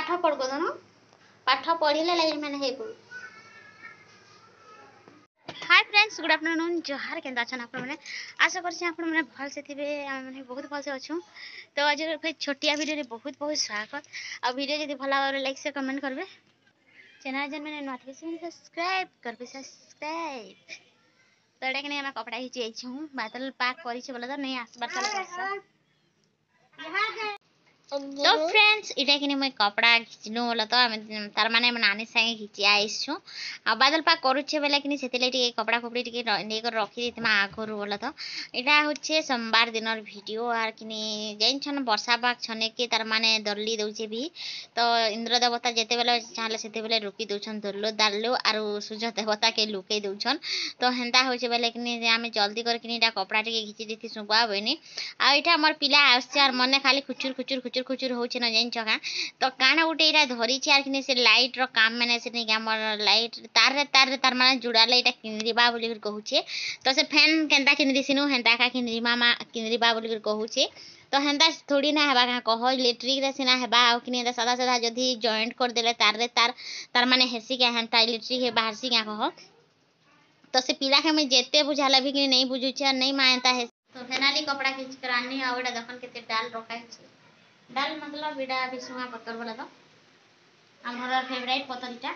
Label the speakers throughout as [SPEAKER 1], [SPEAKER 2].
[SPEAKER 1] पाठ पढ़ को दोनों पाठ पढ़िले लगे मैंने हे को हाय फ्रेंड्स गुड आफ्टरनून जोहार केंदा छन आपण माने आशा करछि आपण माने भल से थिबे माने बहुत भल से अछु तो आज फिर छोटिया वीडियो रे बहुत बहुत स्वागत आ वीडियो यदि भला और लाइक से कमेंट करबे चैनल जन मैंने नोटिस सब्सक्राइब करबे सब्सक्राइब तो एटा के हम कपड़ा हिची आइ छु बादल पाक करि छ बोला तो नहीं आसबार चल पैसा तो फ्रेंड्स इटा कि मैं कपड़ा खिचनु बोला तो तार माने नानी संगे खिची आइछु आ बादल पाक करूछे बेला कि सेतिले टिके कपड़ा कपड़ी टिके नै कर रखी देतमा आगरु बोला तो इटा होछे सोमवार दिनर वीडियो आर कि जैन छन वर्षा पाक छने के तार माने दल्ली दउछे भी तो इंद्र देवता जेते बेला चाहले सेते बेला रुकी दउछन दल्लो दाल्लो आरो सूर्य देवता के लुके दउछन तो हेंता होछे बेला कि आमे जल्दी कर कि इटा कपड़ा टिके खिची देती सुबा बनी आ इटा हमर पिला आछे आर मने खाली खुचुर खुचुर खुचुर खुचुर होचे न जैन छका तो काना उठे इरा धरी छ आर कि से लाइट रो काम माने से नहीं हमर लाइट तार माने जुड़ाले इटा किनरिबा बोली कर कहूचे तो से फैन केनता किनरिसिनु हेंता का किनरिमा मा किनरिबा बोली कर कहूचे तो हेंता थोड़ी ना हेबा का कह इलेक्ट्रिक रे सिना हेबा आ कि सदा सदा जदी जॉइंट कर देले तार माने हेसी के हेंता इलेक्ट्रिक हे बाहर सी क्या कह तो से पिला के मैं जेते बुझाला भी कि नहीं बुझुचे नहीं मानता है तो फेनाली कपड़ा खींच कर आनी आ ओडा दखन केते डाल रखा है डाल मतलब बिड़ा बिसुआ पत्तर बोला तो हमर फेवरेट पत्तरटा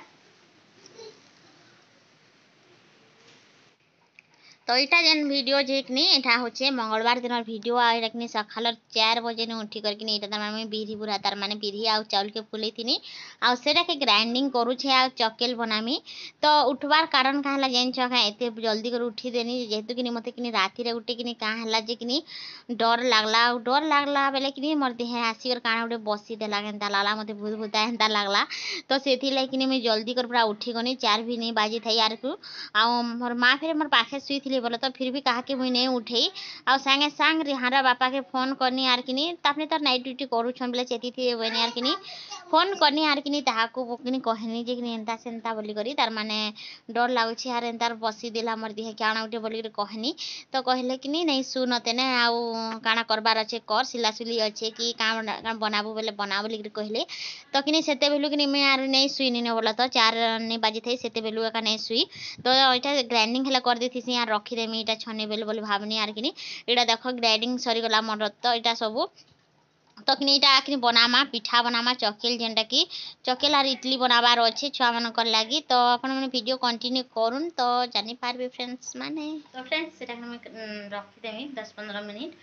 [SPEAKER 1] तो इटा जेन वीडियो जेकनी एटा होचे मंगलवार दिन वीडियो आ रखनी सखाल 4 बजे ने उठी करके एटा तार माने बिरी बुरा तार माने बिरी आ चावल के फुले थिनी आ सेटा के ग्राइंडिंग करू छे आ चकेल बनामी तो उठवार कारण का हला जेन छका एते जल्दी कर उठी देनी जेहेतु कि मते कि राती रे उठी कि का हला जे कि डर लागला बेले कि मोर देह आसी कर काना उठे बसी देला केनता लाला मते भूत भूता हेंता लागला तो सेथि लाई कि मैं जल्दी कर पूरा उठी गनी 4 भी नहीं बाजी थाई यार को आ मोर मां फिर मोर पाखे सुई बोले तो फिर भी कहा कि मुई नहीं उठे आ संगे संग रिहारा बापा के फोन करनी आर कि तापने तो नाइट ड्यूटी करूछन बोले चेती थी बने यार कि फोन करनी आर कि ताहाको कि कहनी जे कि एंता सेंता बोली करी तार माने डर लागुछि यार एंतार बसी देला मोर देह काना उठे बोली कहनी तो कहले कि नहीं सुनते ने आउ काना करबार अच्छे कर सिलासुली अच्छे कि का बनाबू बोले बना बोली कहले तो कि सेते बेलु कि मैं यार नहीं सुई नहीं बोला तो 4 नहीं बाजी थई सेते बेलु का नहीं सुई तो एटा ग्राइंडिंग हला कर देथि यार रखी देमी इटा छने बेल बोली भावनी यार कि इटा देख ग्राइंडिंग सरी गला मोर तो इटा सबू तो कि इटा कि बनामा पिठा बनामा चकेल जेनटा कि चकेल आर इडली बनाबार अच्छे छुआ मानकर लगी तो अपन मैंने वीडियो कंटिन्यू करूँ तो जानी पारबे फ्रेंड्स माने तो फ्रेंड्स सेटा हम रखीदेमी 10-15 मिनिट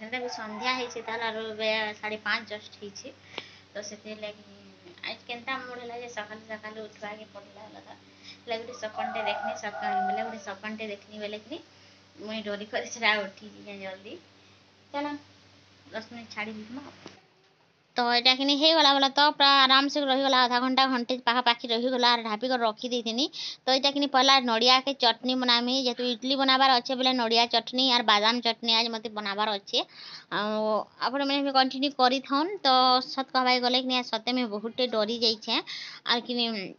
[SPEAKER 1] हेंता भी संध्या है ताल आर 5:30 जस्ट है तो से लगी आज केनता मूड है सकाल सकाल उठवा के पड़ला लगा लगे सपनटे देखनी सकाल बेले गोटे सपनटे देखनी बेले कि मुई डरी कर उठी जल्दी चलो 10 मिनट छाड़ी दिखमा तो यहाँ कि गला बोला तो पूरा आराम से रहीगला आधा घंटा घंटे पाखापाखि रहीगला ढापी कर रखी देनी तो यहाँ कि पहला नड़िया के चटनी बनामी जेहेतु इडली बनाबार अच्छे बोले नड़िया चटनी और बादाम चटनी आज मत बनाबार अच्छे आप मैंने कंटिन्यू करी थाउन तो सत कहबाई गले कि सत्य में बहुत डरी जाइए आर कि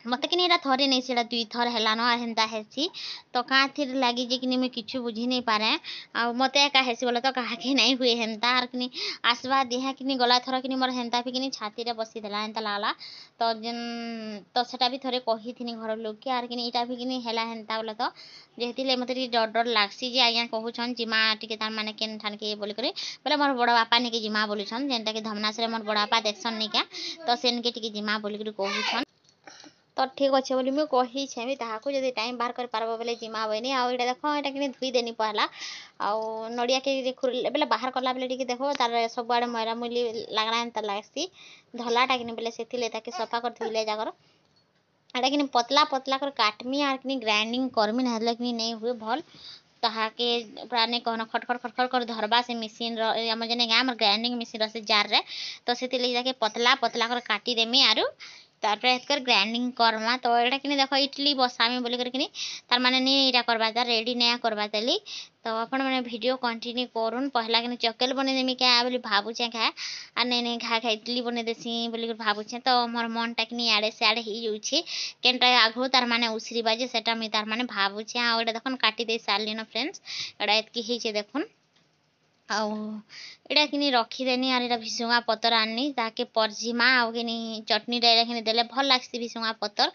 [SPEAKER 1] मत कि थरे नहीं से 2 थर हेलान हेन्ता हेसी तो कहाँ थी लगी जे कि मैं किछु बुझी नहीं पारे आ मत एका हेसी बोले तो कहा कि नहीं हुए हेन्ता आर कि आसवा देहा कि गला थर कि मोर हेन्ता भी कि छाती रे बसी देला हेन्ता लागला तो जेन तो सेटा भी थरे कही थी घर लोग के आर कि इटा भी कि हेला हेन्ता बोले तो जेहेतु मत डर डर लागसी जे आज्ञा कहूछन जिमा टिके तार माने केन ठान के बोली करे बोले मोर बड़ बापा ने के जिमा बोलुछन जेनटा कि धमनास रे मोर बड़ बापा देखसन नहीं क्या तो सेन के टिके जिमा बोली करे कहूछन तो ठीक अच्छे बोली मुझे कही छेमी ताहाको जब टाइम बाहर कर पारबो बोले जिमा बनी आउ एटा देख एटा कि धुई देनी पहला आउ नड़िया के बोले बाहर कला बेले टिके देखो तार सब आड़े मैरा मुली लागला एंता लागसी धलाटा कि बोले से ताके सफा कर धुले जाकर एटा कि पतला पतला कर काटमी आर कि ग्राइंडिंग करमी ना कि नहीं हुए भल ताहाके पूरा नहीं कहना खटखट खटखट कर धरबा से मशीन आम जने गाँव ग्राइंडिंग मशीन रसे जार रे तो से जाके पतला पतला कर काटी देमी आरु तारपर एकर ग्राइंडिंग करमा तो एटा कि देख इडली बसामी बोली कर तार माने नहीं इटा करबा तार रेडी नया करबा तली तो अपन मैंने वीडियो कंटिन्यू करूँ पहला कि चकेल बने देमी क्या बोली भावुचे खा आ नहीं घा खा इडली बने देसी बोली भावुचे तो मोर मनटा कि आड़े से आड़े हो जाऊे केनटा आगु तार माने उसरी बाजे सेटा मुई तार माने भावुचे आ एटा देखन काटी दे सारली न फ्रेंड्स एटा एतकी होइछे देखुन ଆଉ ଏଇଟା କିନି ରଖିଦେନି ଆର୍ ଏଇଟା ଭିସୁଙ୍ଗା ପତର ଆଣିନି ତାକେ ପରଜିମା ଆଉ କିନି ଚଟନୀଟା ଏଇଟା କିନି ଦେଲେ ଭଲ ଲାଗ୍ସି ଭିସୁଙ୍ଗା ପତର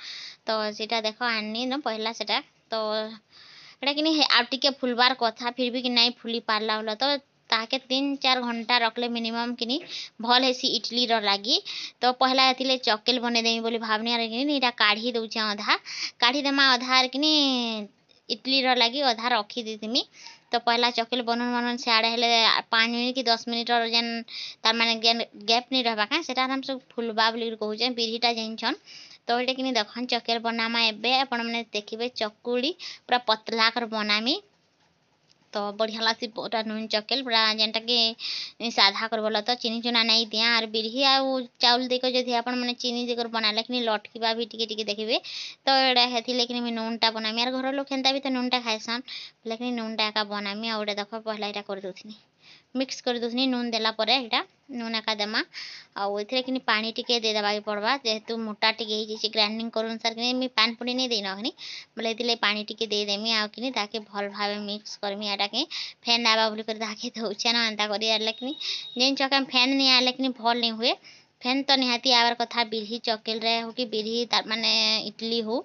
[SPEAKER 1] ତ ସେଇଟା ଦେଖ ଆଣିନି ନ ପହିଲା ସେଟା ତ ଏଇଟା କିନି ଆଉ ଟିକେ ଫୁଲବାର କଥା ଫିର୍ ବି କି ନାଇଁ ଫୁଲି ପାରଲା ବୋଲେ ତ ତାହାକେ 3-4 ଘଣ୍ଟା ରଖଲେ ମିନିମମ୍ କିନି ଭଲ ହେସି ଇଟଲିର ଲାଗି ତ ପହିଲା ଏଥିଲେ ଚକେଲ ବନେଇଦେମି ବୋଲି ଭାବନି ଆର୍ କିନି ଏଇଟା କାଢ଼ି ଦଉଛେ ଅଧା କାଢ଼ିଦେମା ଅଧା କିନି ଇଟଲିର ଲାଗି ଅଧା ରଖି ଦେଇଥିମି ତ ପହିଲା ଚକେଲ ବନଉନ୍ ସିଆଡ଼େ ହେଲେ 5 ମିନିଟ୍ କି 10 ମିନିଟ୍ର ଯେନ୍ ତାର ମାନେ ଗ୍ୟାପ୍ ନି ରହିବା କାଁ ସେଟା ଆମେ ସବୁ ଫୁଲବା ବୋଲି କହୁଛେ ବିରିଟା ଜାଣିଛନ୍ ତ ଏଇଟା କିନି ଦେଖନ୍ ଚକେଲ ବନାମା ଏବେ ଆପଣ ମାନେ ଦେଖିବେ ଚକୁଳି ପୁରା ପତଲା कर बनामी तो बढ़िया लासी पूरा नुन चकेल पूरा जेनटा कि साधा कर बोला तो चीनी चुना नहीं दिया और बिरही आउ चाउल देकर जदि आपण माने चीनी देकर बनाले कि लटकीबा भी टिके टिके देखिबे तो एडा हेथि लेकिन मैं नूनटा बनामी यार घर लोग हेंता भी तो नूनटा खाइसन लेकिन नूनटा एका बनामी और एटा देखो पहला एटा कर दोथनी मिक्स कर दोथनी नून देला परे एटा नून एका देमा आउ एथिरे किनी पानी टिके दे देबा के पड़बा जेहेतु मोटा टिके ही जे ग्राइंडिंग करू अनुसार कि मी पान पुनी नहीं देना हनी बोले एथिले पानी टिके दे देमी आउ किनी ताके भल भाबे मिक्स करमी एटा के फैन आबा बोली कर ताके दउछे ना एंता करी आले किनी जेन चका फैन नहीं आले किनी भल नहीं हुए फैन तो निहाती आवर कथा बिरही चकेल रे हो कि बिरही तार माने इडली हो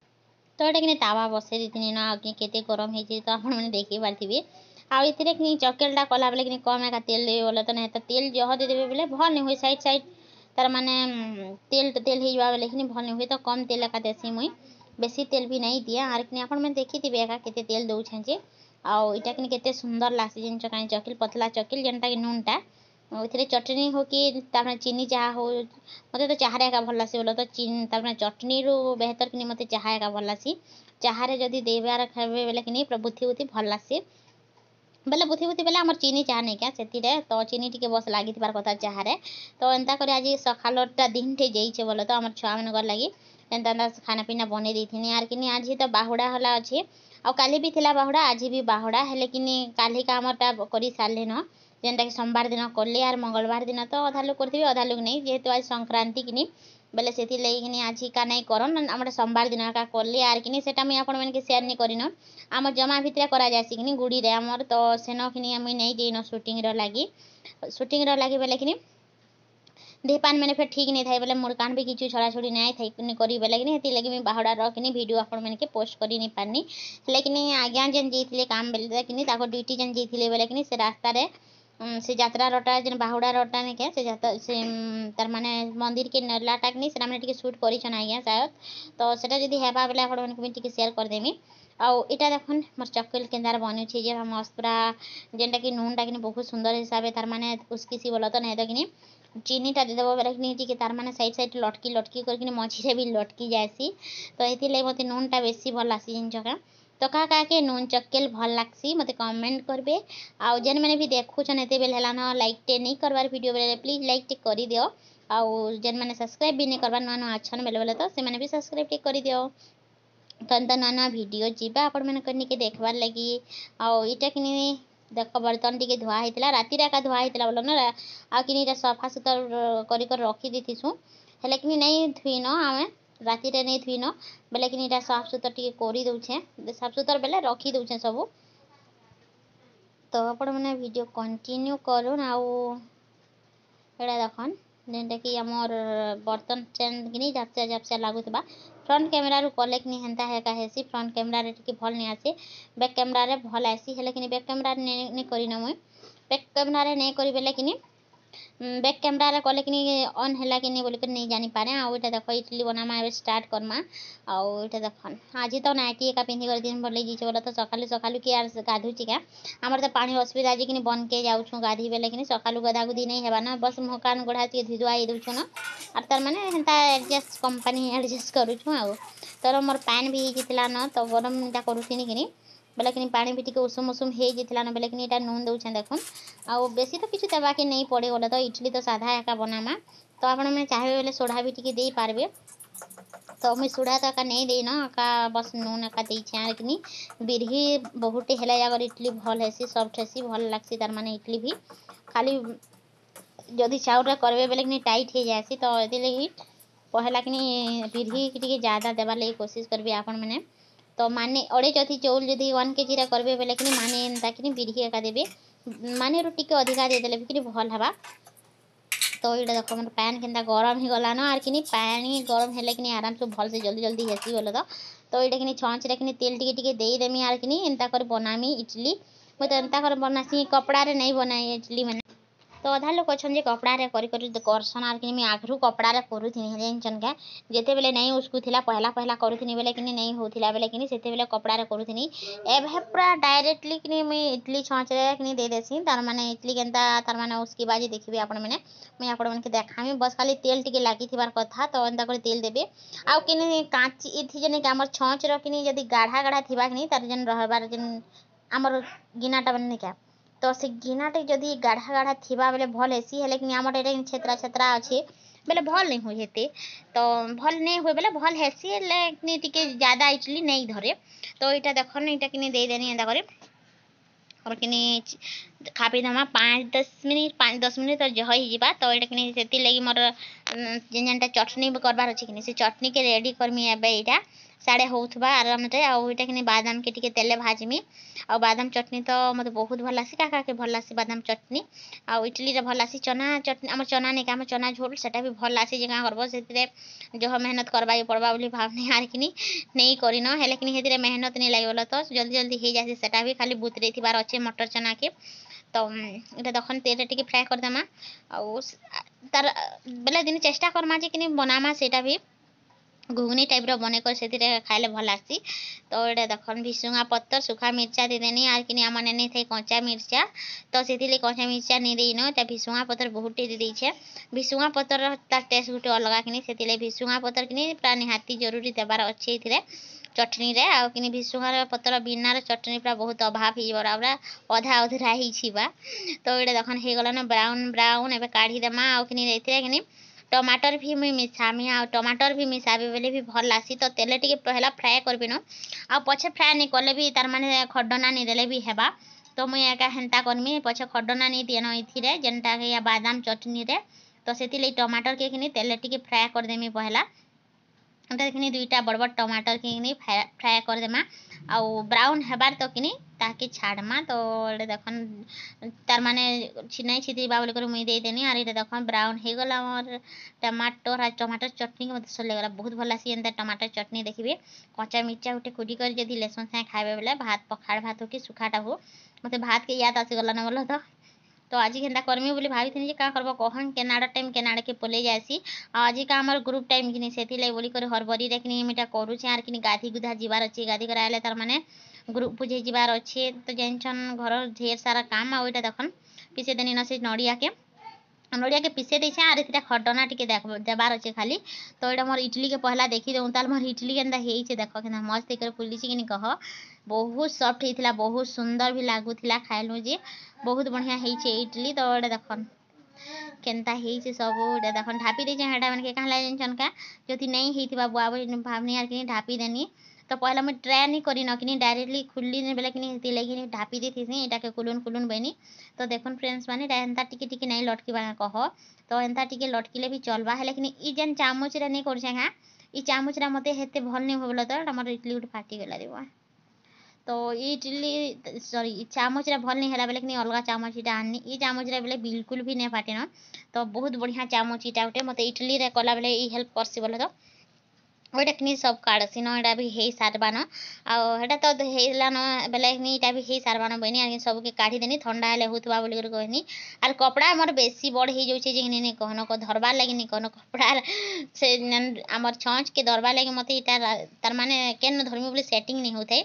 [SPEAKER 1] तो एटा किनी तावा बसे दिथिनी ना कि केते गरम हेछि तो आपण माने देखि पारथिबे आ इथिरे किनी चकेलटा कला बेले किनी कम एका तेल देबे बोले तो नहीं तो तेल जह दे देबे बोले भल नहीं हुए साइड साइड तार माने तेल तो तेल हेइबा बेले किनी भल नहीं हुए तो कम तेल एका देसी मुई बेसी तेल भी नहीं दिया आर किनी आपण माने देखिथिबे एका केते तेल दउछन जे आउ इटा किनी केते सुंदर लासी जिन चकाई चकेल पतला चकेल जेनटा कि नूनटा इथिरे चटनी हो कि तार माने चीनी चाहा हो मते तो चाहा रे एका भल लासी बोले तो चीन तार माने चटनी रो बेहतर किनी मते चाहा एका भल लासी चाहा रे जदी देबार खाबे बेले किनी प्रभुति उति भल लासी बेले बुथी बुथी बेले आमर चीनी चाह नहीं क्या सेतीरे तो चीनी टिके बस लागी थिबार कथा चाहरे तो एंता करे आज सखालटा दिनटे जेइछे बोले तो आमर छुआ मनकर लागी एंता एंता खाना पीना बने देथिनी आर किनी आज तो बाहुड़ा हला अछि आ काली भी थिला बाहुड़ा आज भी बाहुड़ा हेले किनी काली का आमरटा करी सारले न जेनटा कि सोमवार दिन करले आर मंगलवार दिन तो अधा लोग करथिबे अधा लोग नहीं जेहेतु आज संक्रांति किनी बेले सेति लई किनी आज का नहीं करन आमर सोमवार दिन का करले आर किनी सेटा मैं आपण मन के शेयर नहीं करिन आम जमा भितर करा जासी कि गुड़ी रे आमर तो सेन कि नहीं जाइन सुटिंग लगी बेले कि देहपान मैंने फिर ठीक नहीं था बोले मुड़कान भी किसी छड़ा छुड़ी नहीं थी करी बेले कि लगे मुझे बाहुड़ा रखनी वीडियो आपण मैंने पोस्ट कर नहीं पारनी लेकिन आज्ञा जेन जाइए काम बेले कि ड्यूटी जेन जाइए बेले कि से रास्तार से यात्रा रटा जेन बाहुड़ा रटा नहीं क्या से तार माने मंदिर के नेलाटा कि से सुट कर आज्ञा शायद तो सेटा जदि हेबा बेले आपण मैंने शेयर करदेमी आउ इटा देखन मोर चकेल केंदार बनी जे मस्त पूरा जेनटा कि नूनटा कि बहुत सुंदर हिसाब तार माने उसकी बोला तो नहीं तो कि चीनीटा देदेव बेले कि तार माने साइड साइड लटकी लटकी करके मझीरे भी लटकी जाएसी तो ये मत नूनटा बेसी भल लासी जिन जगह तो क्या के नून चकेल भल लागसी मत कमेंट करबे आउ जेन मैंने भी देखुछन एते बेल हेलान लाइक टे नहीं करवार वीडियो बेले प्लीज लाइक टे कर दियो आउ जेन मैंने सब्सक्राइब भी नहीं करवार नुआ नुआ अच्छन बेले बेले तो से मैंने भी सब्सक्राइब टे कर दियो तो एंता नुआ नुआ वीडियो जीवा आपण मैंने करनी के देखबार लगी आउ इटा कि देख बर्तन टी धुआ होता राति एका धुआ होता बोल ना आ कि सफा सुतर कर रखी देथिसु हेले कि नहीं धुईन आमे राति नहीं धुईन बेले कि साफ सुतर टी कर दौचे साफ सुतर बेले रखी दौचे सब तो आपण मैंने वीडियो कंटिन्यू करूँ आउ एटा देखन जेनटा कि आमर बर्तन स्टैंड कि झापसा झापसा लगुवा फ्रंट कैमेरा कले कि हेन्ता हेका हेसी फ्रंट कैमेरा टी भल नहीं आसे बैक कैमेरा भल आसी हेले कि बैक कैमेरा नहीं करन मुई बैक कैमेरा नहीं करी बेले कि बैक कैमेरा कले कि ऑन है कि बोलिक नहीं जानी पारे आउ इटा देख इडली बनामा स्टार्ट करमा आउ इटा देखन आज तो नाइटी एका पिंधि कर दिन भर लगे बोले तो सकालू सकालू कि यार गाधुची क्या आमर तो पानी असुविधा आज कि बन के जाऊँ गाधी बेले कि सकालू गधा गुधी नहीं हेबा ना बस मुहान गोड़ा टे धुआ ही दूँ न और तार मैंने हेन्ता एडजस्ट कंपनी एडजस्ट करूँ आउ तर मोर पैन भी होता न तो गरमटा करूनी कि बेले कि पानी भी टी उषुम उषुम हो जाता ना बेले कि नून दौचे देखुन आउ बेसी तो किसी देवा के नहीं पड़े बोले तो इडली तो साधा एका बनामा तो आप चाहिए बोले सोढ़ा भी टी दे पारे तो मुझे सोढ़ा तो एका नहीं देन एका बस नून एका देछे कि बिरही बहुत है अगर इडली भल हेसी सफ्ट हेसी भल लगसी तार माने इडली भी खाली जदि चाउल करबे बेले कि टाइट हो जाएसी तो ये पहला कि बिरही टी ज़्यादा देवार लगी कोशिश करेंगे आपण मैंने तो माने अड़े जदि चौल जदि 1 kg करेंगे बेले कि माने एंता कि बिरही एका देवे माने टिके अधिका देदेले भी कि भल हवा। तो ये देख मोर पैन के गरम ही गलान आर कि पानी गरम हेले कि आराम से भल से जल्दी जल्दी हेसी बोल तो ये कि छँच रे कि तेल टिके देदेमी आर कि एंता कर बनामी इडली। मुझे तो एंता कर बनासी कपड़ा रे नहीं बनाए इडली मैंने। तो अधा लोग अच्छा कपड़ा रे करसन आर कि आगरू कपड़ा रे करूथी जानचन क्या जिते बेले नहीं उसको थिला पहला पहला करूथी बेले कि नहीं होथिला बेले कि से बेले कपड़ा रे करूथी एभे पूरा डायरेक्टली कि मुई इडली छाँच रे कि दे देसी तार माने इडली केनता तार माने उसकी बाजी देखिबे आपण माने मुई आपण माने देखामी बस खाली तेल टिके लागी थिबार कथा तो एंता कर तेल देबे आउ कि कांची इथि जने कि हमर छाँच रो कि जदी गाढ़ा गाढ़ा थिबा कि तार जन रहबार जन हमर गिनाटा बने क्या तो से गिनाटे जदि गाढ़ा गाढ़ा थिबा बेले भल हेसी हेले कि आमर एटा छेत्रा छेत्रा अच्छे बेले भल नहीं हुई हेते तो भल नहीं हुए बेले भल हेसी हेले टिके ज्यादा इडली नहीं धरे। तो यहाँ देखन यहाँ कि दे देनी एंता करे और कि खापी दमा 5-10 मिनिट तो जह ही जीवा। तो यहाँ कि लगी मोर जेनटा चटनी करबार अच्छे कि से चटनी के रेडी करमी एबे यहाँ साढ़े होथबा आराम से आउटा कि बादाम के टिके तेले भाजमी आ बादाम चटनी तो मत बहुत भल लासी का के भल लासी बादाम चटनी आ इडली रे भल लासी चना चटनी आम चना नहीं आम चना झोल सेटा भी भल लासी जे करबो से जो मेहनत करबा पड़वा बोली भावनी आर कि नहीं करिन हेले कि हेतिरे मेहनत नहीं लगे तो जल्दी जल्दी हो जाए सेटा भी खाली बुतरे थिबार अच्छे मटर चना के। तो ये देखन तेल टिके फ्राए करदेमा आउ तार बेले दिन चेष्टा करमा जे कि बनामा सेटा भी घुगनी टाइप रो बने कर से खाइले भल आसी। तो ये देखन भिसुंगा पत्तर सुखा मिर्चा दे देनी आर कि आम ने थे कंचा मिर्चा तो से कंचा मिर्चा नहीं देन तो भिसुंगा पत्तर बहुत दे दीछे भिसुंगा पत्तर तार टेस्ट गोटे अलग कि भिसुंगा पत्तर कि पूरा निहाती जरूरी देवार अच्छे चटनी रे आउ कि भिसुंगा पत्तर बिना चटनी पूरा बहुत अभाव हो अधा अधूरा ही बा। तो ये देखन हो गलान ब्राउन ब्राउन एवं काढ़ी देमा आउ कि टमाटर भी मुई मिसामी आ टमाटर भी मिसाबे बेले भी भल लासी। तो तेल टिके पहला फ्राए करबी न आ पछे फ्राए नहीं कले भी तार माने खडना नहीं देले भी हेबा। तो मुई एका हेंता करमी पछे खडना नहीं दियन इथिरे जेनटा के बादाम चटनी रे तो सेति टमाटर के कि तेल टिके फ्राए कर देमी पहला कि दुईटा बड़ बड़ टमाटर कि फ्राए कर देमा आउ ब्राउन हेबार तो कि ताकि छाड़मा। तो ये देखन तार माने छिनाई छिद्रीबा बोल कर मुई दे देनी आर ये देखन ब्राउन हो गला मोर टमाटर आ टमाटर चटनी के मत सले गला बहुत भल लासी एंता टमाटर चटनी देखिबे कच्चा मिर्चा गोटे कुटी कर जदि लेसन से खाइबे बेले भात पखाड़ भात हो कि सुखाटा हो मते भात के याद आसी गला न बोल तो आज केनता करमी बोली भाभी का करब कहन केनाडा टाइम केनाडा के पले जासी आज का हमर ग्रुप टाइम कि से बोली कर हरबरी रे कि मिटा करूछे आर कि गाधी गुधा जीवार अच्छे गाधी कराइले तार माने ग्रुप बुझे जीवार अच्छे तो जानछन घर ढेर सारा काम आ देखन पीछे देनी न से नड़िया के पीसे देछे आर इटा खडना टिके देबार अच्छे खाली। तो यहाँ मोर इडली के पहला देखी दे ताल मोर इडली केनता हेइछे देख केनता मस्त कर फुलिछि कि कह बहुत सॉफ्ट होइथिला बहुत सुंदर भी लागुथिला खाइलु जे बहुत बढ़िया हेइछे इडली। तो ये देखन केनता हेइछे सब ये देखन ढापी देछे हेडा मन के कहला जानछन का जति नहीं हेइथिबा बुआ भावनी आर कि ढापी देनी। तो पहला मुझे ट्राए नहीं करी न कि डायरेक्टली खुली बेले कि लगी ढापी दी थी यहाँ के कुलुन कुलुन बनी। तो देखुन फ्रेंड्स माने एंता टिके टिके नहीं लटकीबा कह तो एंता टिके लटकिले भी चलबा है लेकिन ई जेन चामच रे नहीं करछे हाँ ई चामच रे मते हेते भल नहीं होबला तो हमर इडली उठ फाटी गला देबा। तो इडली सॉरी चामच रे भल नहीं हैला बेले कि अलगा चामच इटा आनी ई चामच रे बेले बिल्कुल भी नहीं फाटे न। तो बहुत बढ़िया चामच इटा उठे मते इडली रे कला बेले ई हेल्प करसी बोले तो ओटा कि सब काढ़सी न एटा भी हे सारबान आटा तो हेलान बेले इटा भी हे सारबान बनी आ सबके काढ़ी देनी ठंडा हेले होथबा बोली कर कहनी आर कपड़ा मोर बेसी बड़ हो जाउछे जे नहीं कहन को धरबार लगी नहीं कहन कपड़ा से हमर छाँच के धरबार लगी मते इटा तार माने केन धरमी बोली सेटिंग नहीं होथाय।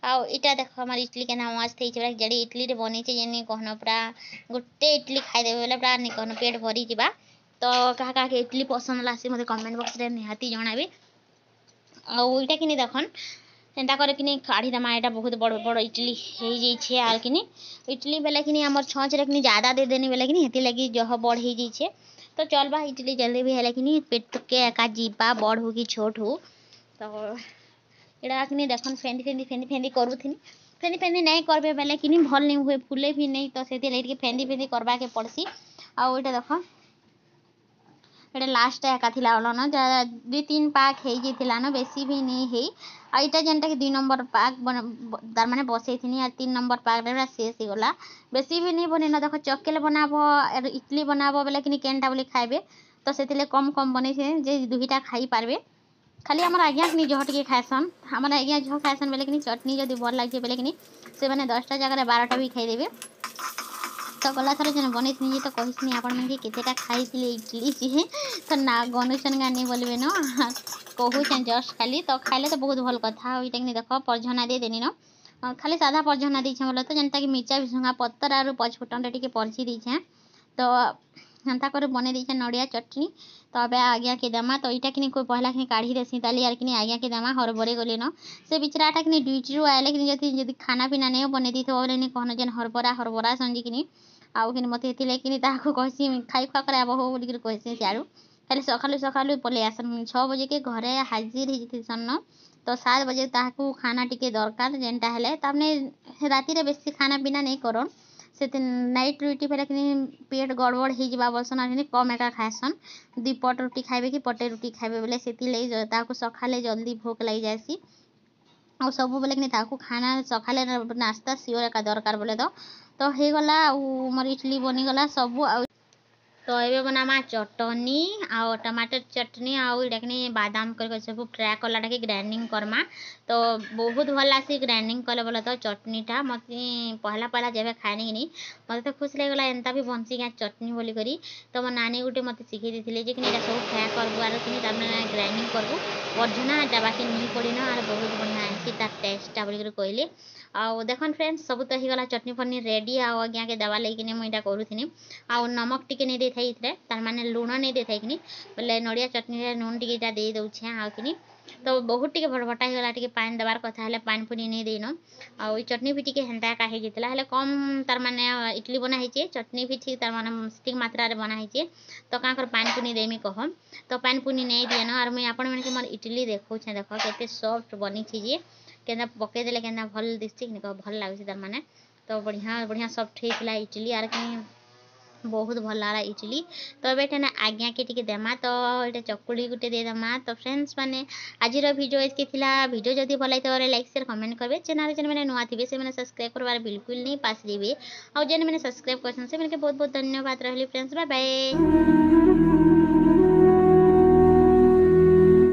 [SPEAKER 1] आउ इटा देख हमार इडली के नाम मस्त थी जड़ी इडली रे बनी जे कहन पूरा गोटे इडली खाईदेवे बोले पूरा नहीं कहन पेट भरी जीवा। तो क्या इडली पसंद लासी मते कमेंट बॉक्स रे निहाती जणाबी आउ इटा कि देखन एंता कर कि काढ़ी देमा एटा बहुत बड़ बड़ इडली हो जाइए आर कि इडली बेले कि हमर छाँच रे कि ज़्यादा दे देनी बेले कि हेती लगी जह बड़ हो जाइए। तो चलबा इडली जल्दी भी है कि पेट के एका जीवा बड़ हो कि छोट हो। तो यहाँ कि देखन फेंदी फेंदी फेंदी फेंदी करूथी फेंदी फेंदी नहीं करबे बेले कि भल नहीं हुए फुले भी नहीं तो से फेंदी फेंदी करवा के पड़सी। आउ यहाँ देख एटा लास्ट एका थिला न 2-3 पाक हे जेथिला न बेसी भी नहीं हे आ इटा जेनटा कि 2 नंबर पाक तार माने बसई थिनी आ 3 नंबर पाक रे शेष ही गला बेसी भी नहीं बने न देखो चकेले बनाबो इडली बनाबो बेले कि केनटा बोली खाइबे तो सेतिले कम कम बने छे जे दुहिटा खाई पारबे खाली हमर आज्ञा कि जह टिके खाएसन हमर आज्ञा जह खाएसन बेले कि चटनी जदी भल लागे बेले कि से माने 10टा जगह 12टा भी खाई देबे तो गला थर जन बने थी तो कहीसनी आपण मन केतेटा खाई इडली जी तो ना गनुसन गानी बोलबे न कहूँ जस्ट खाली तो खाइले तो बहुत भल कथा इटा कि देख परझना दे देनी न खाली सादा परझना दीछे बोले तो जनता कि मिर्चा भुसुंगा पत्तर आरु पचफुटन टिके परझी दीछे तो हेन्ता कर बने दीछे नड़िया चटनी तो अब आज्ञा के दमा तो इटा कि कोई पहला कि काढ़ी देसी ताली यार कि आज्ञा के दमा हरबरे गले न से बिचराटा कि ड्यूटी रू आए कि जब खाना पीना नहीं बने दी बोले नहीं कहना जेन हरबरा संजी कि आउ कि मत कि कहसी खाई खुआ कर आब हो बोल कहसी सियाड़ू खाली सकालू सकालू पलि आसन 6 बजे के घरे हाजिर होसन न तो 7 बजे ताकू खाना टिके दरकार जेनटा हेले तामने राति रे बेसी खाना पीना नहीं करन से नाइट ड्यूटी फेर कि पेट गड़बड़ हो जावा बसन कम एका खाएसन 2 पट रुटी खाइबे कि पटे रुटी खाइबे बोले से सकाले जल्दी भोक लग जाएसी और सब बोले कि ताकू खाना सकाले नाश्ता सियोर एका दरकार बोले तो हो गला मोर इडली बनीगला सब तो ये बनामा चटनी आउ टमाटर चटनी आउ इटा बादाम कर सब फ्राए कलाटा कि ग्राइंडिंग करमा तो बहुत भल आसी ग्राइंडिंग कले बोले तो चटनीटा मत पहला पहला जब खाए कि मत तो खुश लगला एंता भी बंसी क्या चटनी बोली करी तो मो नानी गुटे मत शिखी दी कि सब फ्राए करबू आर कि ग्राइंडिंग करबू वर्झना एटा बाकी नहीं पड़ी न आर बहुत बढ़िया आसी तार टेस्टा बोल कहली आउ देखन फ्रेंड्स सब तो होगा चटनी फटनी रेडी आउ आज्ञा के दवा लेकिन मुझे करूनी आउ नमक टिके नहीं दे थाई तार माने लुण नहीं दे थाई बोले नड़िया चटनी रे नून टिके दे दौछे आउ कि तो बहुत टिके भटभटा होगा टिके पानी देवार कथा है पानी पुनी नहीं देन आउ चटनी भी टिके हेन्ता का होता कम तार माने इडली बना है चटनी भी ठीक तार माने ठीक मात्रा रे बना है तो क्या कर पानी पुनी देमी कह तो पानी पुनी नहीं दिएन और मुझे आपण मैंने मोर इडली देखौछे देख केते सॉफ्ट बनी जे केना पकईदेले केना भल दिखती भल लगे तार माने तो बढ़िया बढ़िया सॉफ्ट होता इडली आर कि बहुत भल लगा इडली तो ये ना आज्ञा के टिके देमा तो ये चकुड़ी गुटे देदेमा तो फ्रेंड्स माने आज वीडियो इसके थिला वीडियो जदि भल लगे लाइक शेयर कमेंट करेंगे चैनल जेन मैंने नुआ थे से मैंने सब्सक्राइब करवार बिल्कुल नहीं पास देवे और जेन मैंने सब्सक्राइब कर बहुत बहुत धन्यवाद रही फ्रेंड्स बाय बाय।